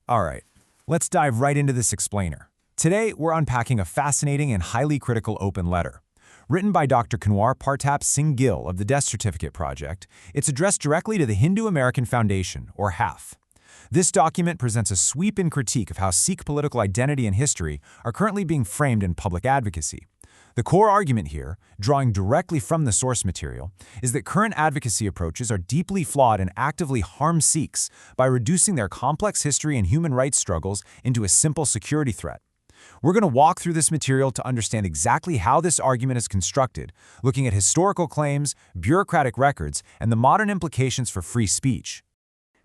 Alright, let's dive right into this explainer. Today, we're unpacking a fascinating and highly critical open letter. Written by Dr. Kanwar Partap Singh Gill of the Death Certificate Project, it's addressed directly to the Hindu American Foundation, or HAF. This document presents a sweep-in critique of how Sikh political identity and history are currently being framed in public advocacy. The core argument here, drawing directly from the source material, is that current advocacy approaches are deeply flawed and actively harm Sikhs by reducing their complex history and human rights struggles into a simple security threat. We're going to walk through this material to understand exactly how this argument is constructed, looking at historical claims, bureaucratic records, and the modern implications for free speech.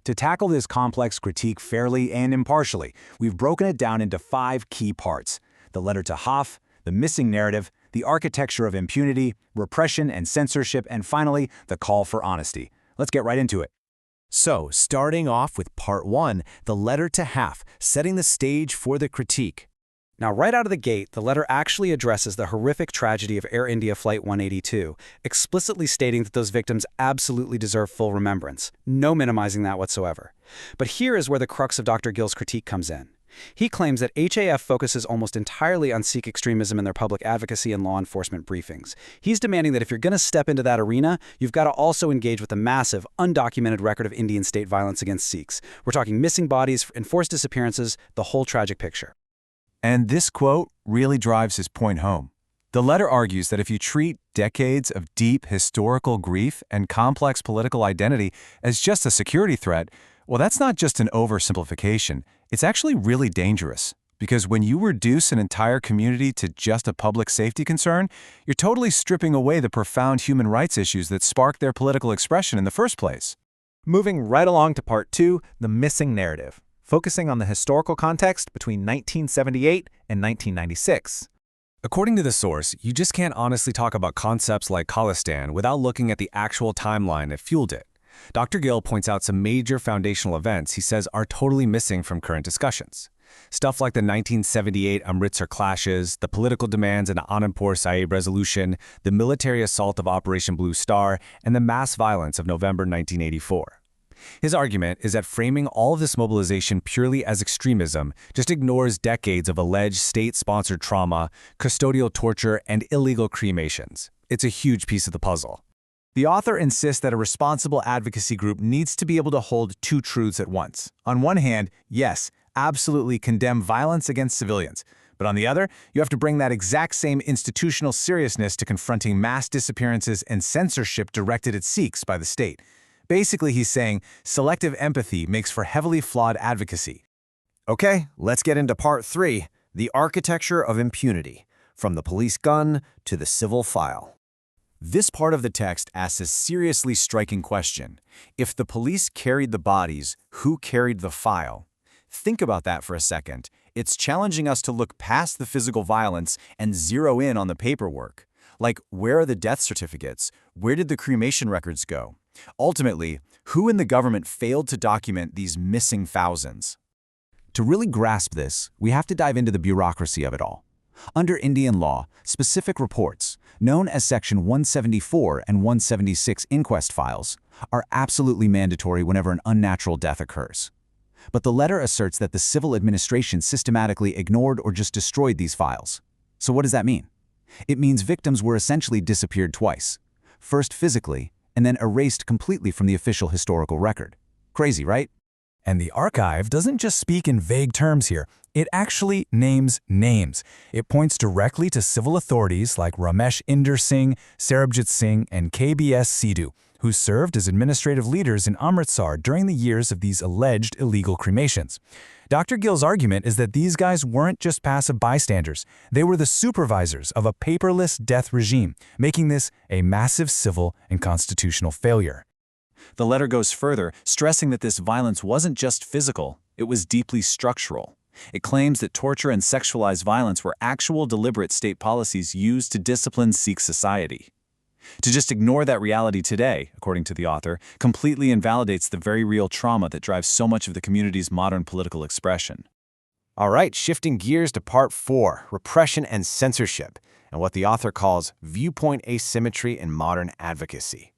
To tackle this complex critique fairly and impartially, we've broken it down into 5 key parts: the letter to HAF, the missing narrative, the architecture of impunity, repression and censorship, and finally, the call for honesty. Let's get right into it. So, starting off with Part 1, the letter to HAF, setting the stage for the critique. Now, right out of the gate, the letter actually addresses the horrific tragedy of Air India Flight 182, explicitly stating that those victims absolutely deserve full remembrance. No minimizing that whatsoever. But here is where the crux of Dr. Gill's critique comes in. He claims that HAF focuses almost entirely on Sikh extremism in their public advocacy and law enforcement briefings. He's demanding that if you're going to step into that arena, you've got to also engage with the massive, undocumented record of Indian state violence against Sikhs. We're talking missing bodies, enforced disappearances, the whole tragic picture. And this quote really drives his point home. The letter argues that if you treat decades of deep historical grief and complex political identity as just a security threat, well, that's not just an oversimplification. It's actually really dangerous. Because when you reduce an entire community to just a public safety concern, you're totally stripping away the profound human rights issues that sparked their political expression in the first place. Moving right along to Part 2, the missing narrative, focusing on the historical context between 1978 and 1996. According to the source, you just can't honestly talk about concepts like Khalistan without looking at the actual timeline that fueled it. Dr. Gill points out some major foundational events he says are totally missing from current discussions. Stuff like the 1978 Amritsar clashes, the political demands in the Anandpur Sahib resolution, the military assault of Operation Blue Star, and the mass violence of November 1984. His argument is that framing all of this mobilization purely as extremism just ignores decades of alleged state-sponsored trauma, custodial torture, and illegal cremations. It's a huge piece of the puzzle. The author insists that a responsible advocacy group needs to be able to hold 2 truths at once. On one hand, yes, absolutely condemn violence against civilians. But on the other, you have to bring that exact same institutional seriousness to confronting mass disappearances and censorship directed at Sikhs by the state. Basically, he's saying selective empathy makes for heavily flawed advocacy. Okay, let's get into Part 3, the architecture of impunity, from the police gun to the civil file. This part of the text asks a seriously striking question. If the police carried the bodies, who carried the file? Think about that for a second. It's challenging us to look past the physical violence and zero in on the paperwork. Like, where are the death certificates? Where did the cremation records go? Ultimately, who in the government failed to document these missing thousands? To really grasp this, we have to dive into the bureaucracy of it all. Under Indian law, specific reports, known as Section 174 and 176 inquest files, are absolutely mandatory whenever an unnatural death occurs. But the letter asserts that the civil administration systematically ignored or just destroyed these files. So what does that mean? It means victims were essentially disappeared twice. First physically, and then erased completely from the official historical record. Crazy, right? And the archive doesn't just speak in vague terms here. It actually names names. It points directly to civil authorities like Ramesh Inder Singh, Sarabjit Singh, and KBS Sidhu, who served as administrative leaders in Amritsar during the years of these alleged illegal cremations. Dr. Gill's argument is that these guys weren't just passive bystanders. They were the supervisors of a paperless death regime, making this a massive civil and constitutional failure. The letter goes further, stressing that this violence wasn't just physical, it was deeply structural. It claims that torture and sexualized violence were actual deliberate state policies used to discipline Sikh society. To just ignore that reality today, according to the author, completely invalidates the very real trauma that drives so much of the community's modern political expression. All right, shifting gears to Part 4, repression and censorship, and what the author calls viewpoint asymmetry in modern advocacy.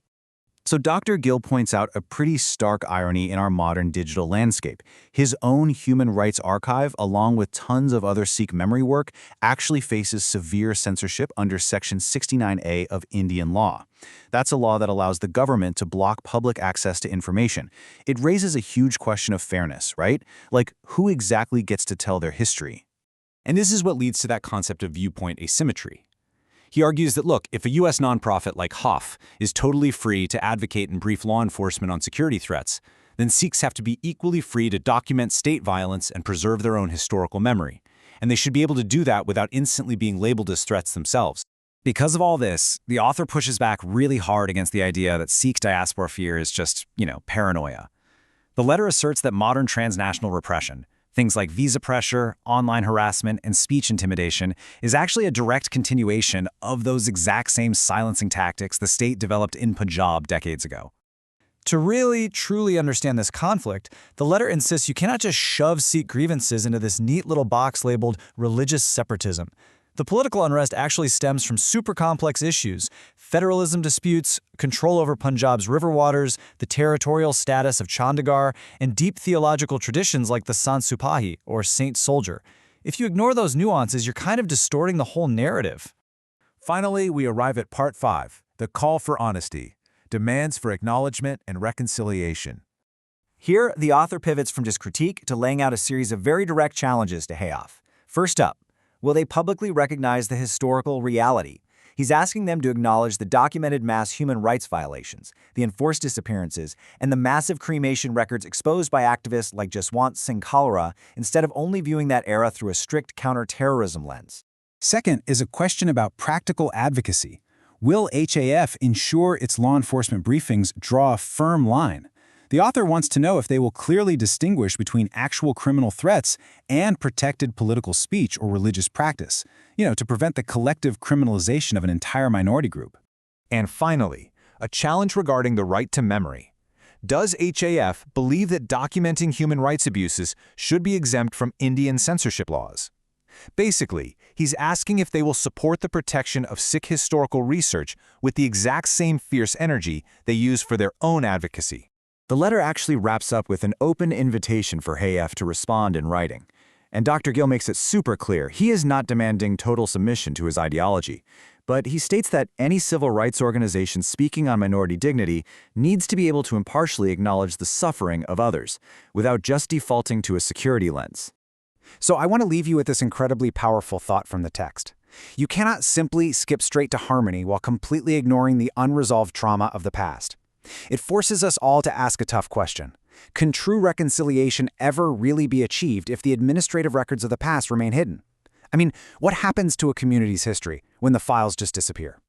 So Dr. Gill points out a pretty stark irony in our modern digital landscape. His own human rights archive, along with tons of other Sikh memory work, actually faces severe censorship under Section 69A of Indian law. That's a law that allows the government to block public access to information. It raises a huge question of fairness, right? Like, who exactly gets to tell their history? And this is what leads to that concept of viewpoint asymmetry. He argues that, look, if a U.S. nonprofit like HOF is totally free to advocate and brief law enforcement on security threats, then Sikhs have to be equally free to document state violence and preserve their own historical memory. And they should be able to do that without instantly being labeled as threats themselves. Because of all this, the author pushes back really hard against the idea that Sikh diaspora fear is just, paranoia. The letter asserts that modern transnational repression, things like visa pressure, online harassment, and speech intimidation, is actually a direct continuation of those exact same silencing tactics the state developed in Punjab decades ago. To really, truly understand this conflict, the letter insists you cannot just shove Sikh grievances into this neat little box labeled religious separatism. The political unrest actually stems from super complex issues: federalism disputes, control over Punjab's river waters, the territorial status of Chandigarh, and deep theological traditions like the Sant Sipahi, or Saint Soldier. If you ignore those nuances, you're kind of distorting the whole narrative. Finally, we arrive at Part 5, the call for honesty, demands for acknowledgement and reconciliation. Here, the author pivots from just critique to laying out a series of very direct challenges to HOF. First up, will they publicly recognize the historical reality? He's asking them to acknowledge the documented mass human rights violations, the enforced disappearances, and the massive cremation records exposed by activists like Jaswant, Singh, Khalra, instead of only viewing that era through a strict counter-terrorism lens. Second is a question about practical advocacy. Will HAF ensure its law enforcement briefings draw a firm line? The author wants to know if they will clearly distinguish between actual criminal threats and protected political speech or religious practice, to prevent the collective criminalization of an entire minority group. And finally, a challenge regarding the right to memory. Does HAF believe that documenting human rights abuses should be exempt from Indian censorship laws? Basically, he's asking if they will support the protection of Sikh historical research with the exact same fierce energy they use for their own advocacy. The letter actually wraps up with an open invitation for HAF to respond in writing. And Dr. Gill makes it super clear he is not demanding total submission to his ideology, but he states that any civil rights organization speaking on minority dignity needs to be able to impartially acknowledge the suffering of others, without just defaulting to a security lens. So I want to leave you with this incredibly powerful thought from the text. You cannot simply skip straight to harmony while completely ignoring the unresolved trauma of the past. It forces us all to ask a tough question. Can true reconciliation ever really be achieved if the administrative records of the past remain hidden? I mean, what happens to a community's history when the files just disappear?